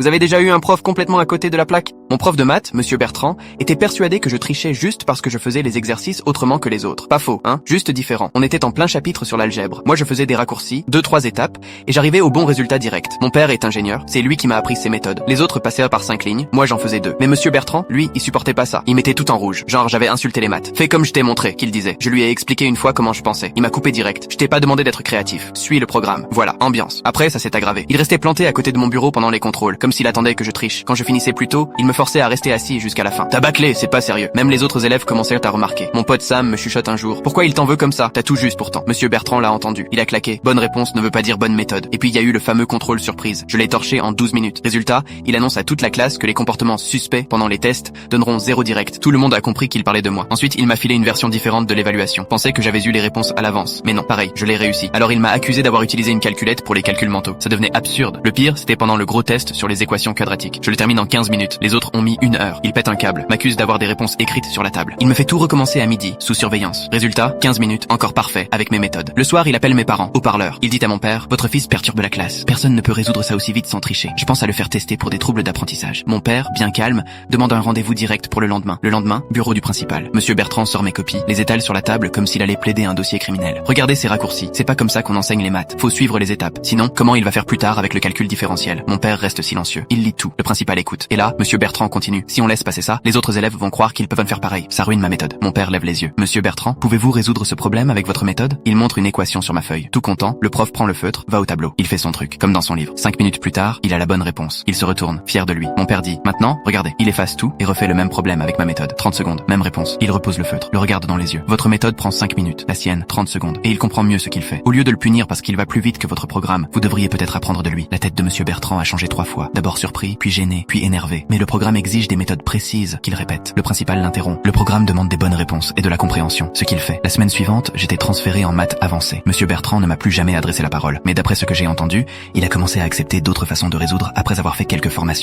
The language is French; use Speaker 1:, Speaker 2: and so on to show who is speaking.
Speaker 1: Vous avez déjà eu un prof complètement à côté de la plaque? Mon prof de maths, monsieur Bertrand, était persuadé que je trichais juste parce que je faisais les exercices autrement que les autres. Pas faux, hein? Juste différent. On était en plein chapitre sur l'algèbre. Moi, je faisais des raccourcis, 2-3 étapes, et j'arrivais au bon résultat direct. Mon père est ingénieur, c'est lui qui m'a appris ces méthodes. Les autres passaient par 5 lignes, moi j'en faisais 2. Mais monsieur Bertrand, lui, il supportait pas ça. Il mettait tout en rouge. Genre, j'avais insulté les maths. Fais comme je t'ai montré, qu'il disait. Je lui ai expliqué une fois comment je pensais. Il m'a coupé direct. Je t'ai pas demandé d'être créatif. Suis le programme. Voilà, ambiance. Après, ça s'est aggravé. Il restait planté à côté de mon bureau pendant les contrôles, comme s'il attendait que je triche. Quand je finissais plus tôt, il me forçait à rester assis jusqu'à la fin. T'as bâclé, c'est pas sérieux. Même les autres élèves commencèrent à remarquer. Mon pote Sam me chuchote un jour. Pourquoi il t'en veut comme ça? T'as tout juste pourtant. Monsieur Bertrand l'a entendu. Il a claqué. Bonne réponse ne veut pas dire bonne méthode. Et puis il y a eu le fameux contrôle surprise. Je l'ai torché en 12 minutes. Résultat, il annonce à toute la classe que les comportements suspects pendant les tests donneront 0 direct. Tout le monde a compris qu'il parlait de moi. Ensuite, il m'a filé une version différente de l'évaluation. Pensais que j'avais eu les réponses à l'avance. Mais non, pareil, je l'ai réussi. Alors il m'a accusé d'avoir utilisé une calculette pour les calculs mentaux. Ça devenait absurde. Le pire, c'était pendant le gros test sur les équations quadratiques. Je le termine en 15 minutes. Les autres ont mis 1 heure. Il pète un câble. M'accuse d'avoir des réponses écrites sur la table. Il me fait tout recommencer à midi, sous surveillance. Résultat, 15 minutes, encore parfait, avec mes méthodes. Le soir, il appelle mes parents, au parleur. Il dit à mon père, votre fils perturbe la classe. Personne ne peut résoudre ça aussi vite sans tricher. Je pense à le faire tester pour des troubles d'apprentissage. Mon père, bien calme, demande un rendez-vous direct pour le lendemain. Le lendemain, bureau du principal. Monsieur Bertrand sort mes copies, les étale sur la table comme s'il allait plaider un dossier criminel. Regardez ces raccourcis. C'est pas comme ça qu'on enseigne les maths. Faut suivre les étapes. Sinon, comment il va faire plus tard avec le calcul différentiel? Mon père reste silencieux. Il lit tout. Le principal écoute. Et là, monsieur Bertrand continue. Si on laisse passer ça, les autres élèves vont croire qu'ils peuvent faire pareil. Ça ruine ma méthode. Mon père lève les yeux. Monsieur Bertrand, pouvez-vous résoudre ce problème avec votre méthode? Il montre une équation sur ma feuille. Tout content, le prof prend le feutre, va au tableau. Il fait son truc, comme dans son livre. 5 minutes plus tard, il a la bonne réponse. Il se retourne, fier de lui. Mon père dit, maintenant, regardez. Il efface tout et refait le même problème avec ma méthode. 30 secondes, même réponse. Il repose le feutre, le regarde dans les yeux. Votre méthode prend 5 minutes, la sienne, 30 secondes. Et il comprend mieux ce qu'il fait. Au lieu de le punir parce qu'il va plus vite que votre programme, vous devriez peut-être apprendre de lui. La tête de monsieur Bertrand a changé 3 fois. D'abord surpris, puis gêné, puis énervé. Mais le programme exige des méthodes précises qu'il répète. Le principal l'interrompt. Le programme demande des bonnes réponses et de la compréhension. Ce qu'il fait. La semaine suivante, j'étais transféré en maths avancées. Monsieur Bertrand ne m'a plus jamais adressé la parole. Mais d'après ce que j'ai entendu, il a commencé à accepter d'autres façons de résoudre après avoir fait quelques formations.